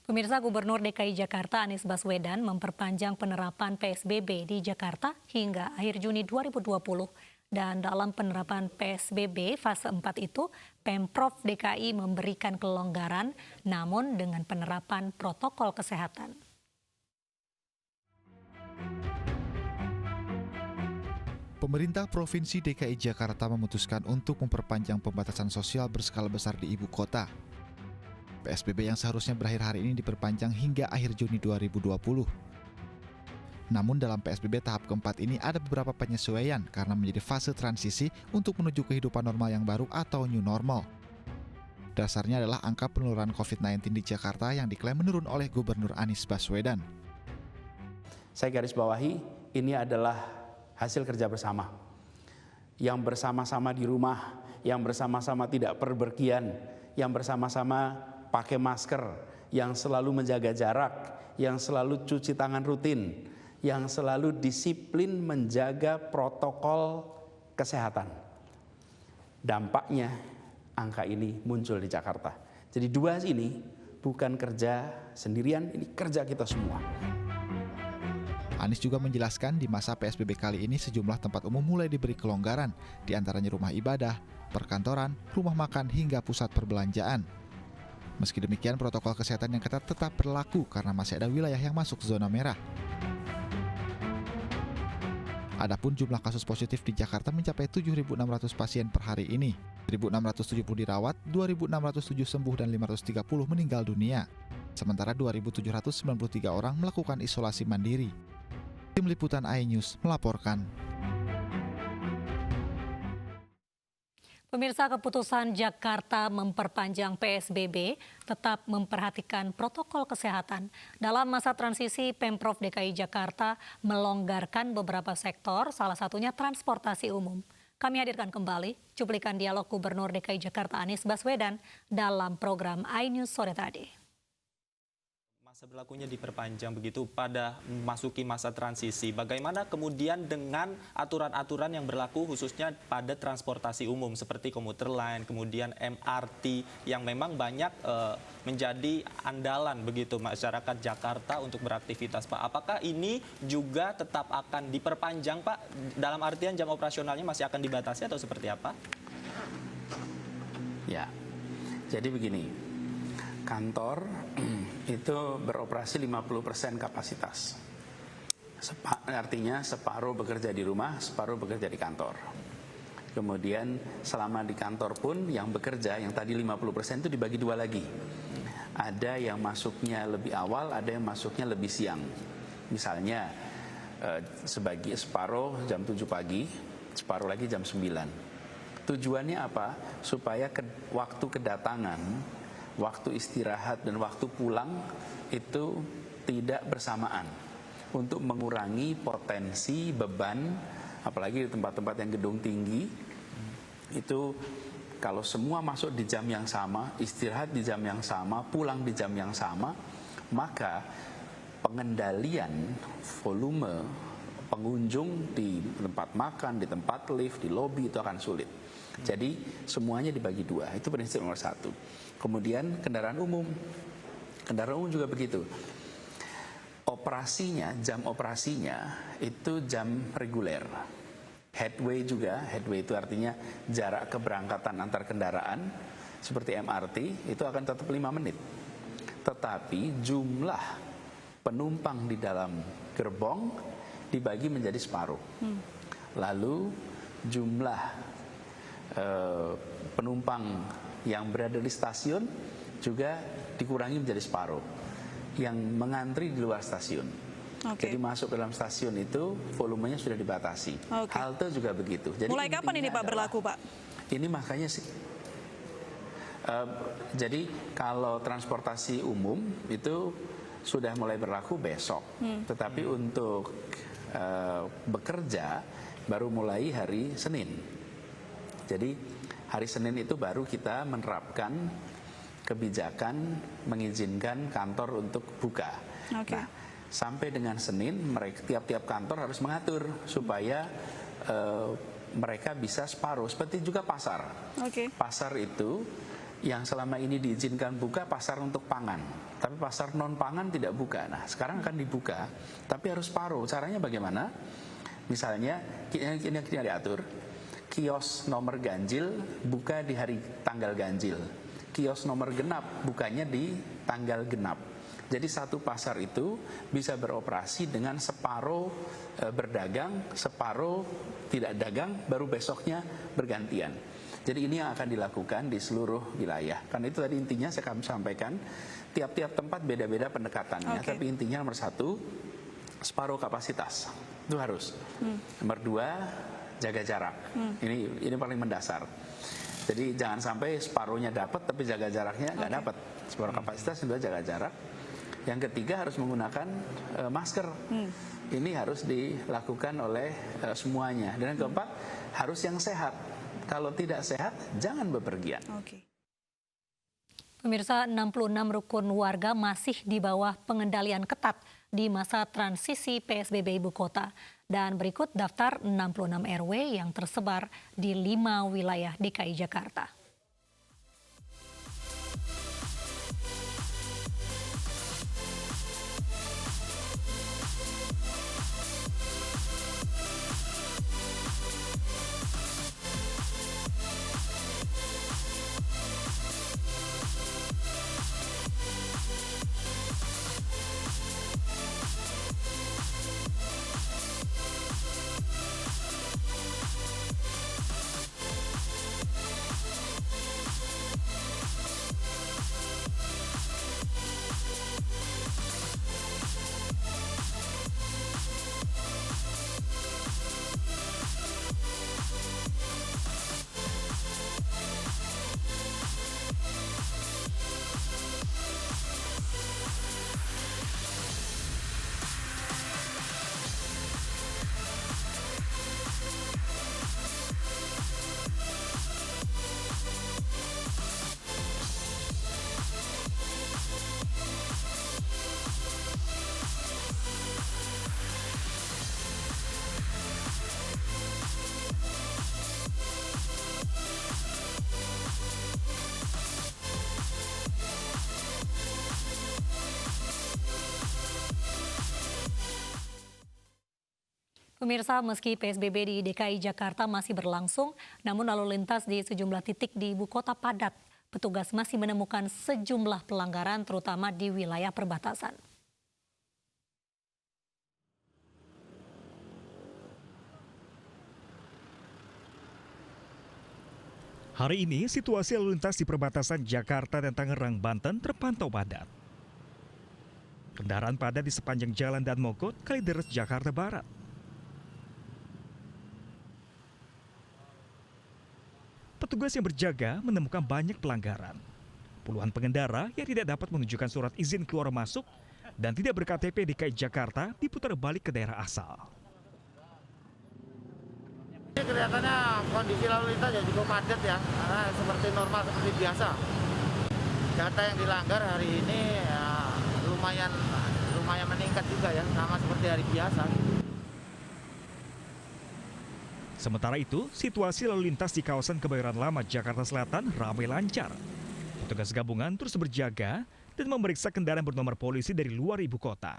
Pemirsa, Gubernur DKI Jakarta Anies Baswedan memperpanjang penerapan PSBB di Jakarta hingga akhir Juni 2020. Dan dalam penerapan PSBB fase 4 itu, Pemprov DKI memberikan kelonggaran namun dengan penerapan protokol kesehatan. Pemerintah Provinsi DKI Jakarta memutuskan untuk memperpanjang pembatasan sosial berskala besar di ibu kota. PSBB yang seharusnya berakhir hari ini diperpanjang hingga akhir Juni 2020. Namun dalam PSBB tahap keempat ini ada beberapa penyesuaian karena menjadi fase transisi untuk menuju kehidupan normal yang baru atau new normal. Dasarnya adalah angka penularan COVID-19 di Jakarta yang diklaim menurun oleh Gubernur Anies Baswedan. Saya garis bawahi, ini adalah hasil kerja bersama. Yang bersama-sama di rumah, yang bersama-sama tidak perpergian, yang bersama-sama pakai masker, yang selalu menjaga jarak, yang selalu cuci tangan rutin, yang selalu disiplin menjaga protokol kesehatan. Dampaknya angka ini muncul di Jakarta. Jadi dua ini bukan kerja sendirian, ini kerja kita semua. Anies juga menjelaskan di masa PSBB kali ini sejumlah tempat umum mulai diberi kelonggaran, di antaranya rumah ibadah, perkantoran, rumah makan hingga pusat perbelanjaan. Meski demikian, protokol kesehatan yang ketat tetap berlaku karena masih ada wilayah yang masuk zona merah. Adapun jumlah kasus positif di Jakarta mencapai 7.600 pasien per hari ini. 1.670 dirawat, 2.607 sembuh dan 530 meninggal dunia. Sementara 2.793 orang melakukan isolasi mandiri. Tim Liputan iNews melaporkan. Pemirsa, keputusan Jakarta memperpanjang PSBB tetap memperhatikan protokol kesehatan. Dalam masa transisi, Pemprov DKI Jakarta melonggarkan beberapa sektor, salah satunya transportasi umum. Kami hadirkan kembali cuplikan dialog Gubernur DKI Jakarta Anies Baswedan dalam program iNews sore tadi. Masa berlakunya diperpanjang begitu pada memasuki masa transisi. Bagaimana kemudian dengan aturan-aturan yang berlaku khususnya pada transportasi umum seperti komuter lain, kemudian MRT yang memang banyak menjadi andalan begitu masyarakat Jakarta untuk beraktivitas, Pak. Apakah ini juga tetap akan diperpanjang, Pak? Dalam artian jam operasionalnya masih akan dibatasi atau seperti apa? Ya, jadi begini. Kantor itu beroperasi 50% kapasitas. Artinya separuh bekerja di rumah, separuh bekerja di kantor. Kemudian selama di kantor pun yang bekerja, yang tadi 50% itu dibagi dua lagi. Ada yang masuknya lebih awal, ada yang masuknya lebih siang. Misalnya sebagai separuh jam 7 pagi, separuh lagi jam 9. Tujuannya apa? Supaya waktu kedatangan, waktu istirahat dan waktu pulang itu tidak bersamaan untuk mengurangi potensi beban, apalagi di tempat-tempat yang gedung tinggi. Itu kalau semua masuk di jam yang sama, istirahat di jam yang sama, pulang di jam yang sama, maka pengendalian volume pengunjung di tempat makan, di tempat lift, di lobi itu akan sulit. Jadi semuanya dibagi dua, itu prinsip nomor satu. Kemudian kendaraan umum juga begitu. Operasinya, jam operasinya itu jam reguler. Headway juga, headway itu artinya jarak keberangkatan antar kendaraan, seperti MRT itu akan tetap 5 menit. Tetapi jumlah penumpang di dalam gerbong dibagi menjadi separuh. Lalu jumlah penumpang yang berada di stasiun juga dikurangi menjadi separuh, yang mengantri di luar stasiun. Jadi masuk dalam stasiun itu volumenya sudah dibatasi. Halte juga begitu. Jadi mulai kapan ini Pak berlaku, Pak? Ini makanya sih. Jadi kalau transportasi umum itu sudah mulai berlaku besok. Tetapi untuk bekerja baru mulai hari Senin. Jadi hari Senin itu baru kita menerapkan kebijakan mengizinkan kantor untuk buka. Nah, sampai dengan Senin, tiap-tiap kantor harus mengatur supaya mereka bisa separuh. Seperti juga pasar. Pasar itu yang selama ini diizinkan buka pasar untuk pangan. Tapi pasar non-pangan tidak buka. Nah, sekarang akan dibuka, tapi harus separuh. Caranya bagaimana? Misalnya, ini diatur, kios nomor ganjil buka di hari tanggal ganjil. Kios nomor genap bukanya di tanggal genap. Jadi satu pasar itu bisa beroperasi dengan separuh berdagang, separuh tidak dagang, baru besoknya bergantian. Jadi ini yang akan dilakukan di seluruh wilayah. Karena itu tadi intinya saya akan sampaikan, tiap-tiap tempat beda-beda pendekatannya. Tapi intinya nomor satu, separuh kapasitas. Itu harus. Nomor dua, jaga jarak. Ini paling mendasar. Jadi jangan sampai separuhnya dapat tapi jaga jaraknya nggak dapat. Separuh kapasitas, kedua jaga jarak. Yang ketiga harus menggunakan masker. Ini harus dilakukan oleh semuanya. Dan yang keempat harus yang sehat. Kalau tidak sehat jangan bepergian. Pemirsa, 66 rukun warga masih di bawah pengendalian ketat di masa transisi PSBB Ibu Kota. Dan berikut daftar 66 RW yang tersebar di 5 wilayah DKI Jakarta. Pemirsa, meski PSBB di DKI Jakarta masih berlangsung, namun lalu lintas di sejumlah titik di ibu kota padat. Petugas masih menemukan sejumlah pelanggaran terutama di wilayah perbatasan. Hari ini situasi lalu lintas di perbatasan Jakarta dan Tangerang, Banten terpantau padat. Kendaraan padat di sepanjang jalan Dan Mogot, Kalideres, Jakarta Barat. Petugas yang berjaga menemukan banyak pelanggaran. Puluhan pengendara yang tidak dapat menunjukkan surat izin keluar masuk dan tidak ber-KTP DKI Jakarta diputar balik ke daerah asal. Ini kelihatannya kondisi lalu lintas ya cukup padat ya, karena seperti normal seperti biasa. Data yang dilanggar hari ini ya, lumayan meningkat juga ya, sama seperti hari biasa. Sementara itu, situasi lalu lintas di kawasan Kebayoran Lama, Jakarta Selatan ramai lancar. Petugas gabungan terus berjaga dan memeriksa kendaraan bernomor polisi dari luar ibu kota.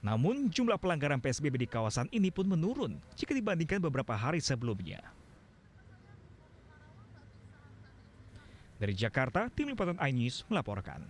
Namun, jumlah pelanggaran PSBB di kawasan ini pun menurun jika dibandingkan beberapa hari sebelumnya. Dari Jakarta, Tim Liputan iNews melaporkan.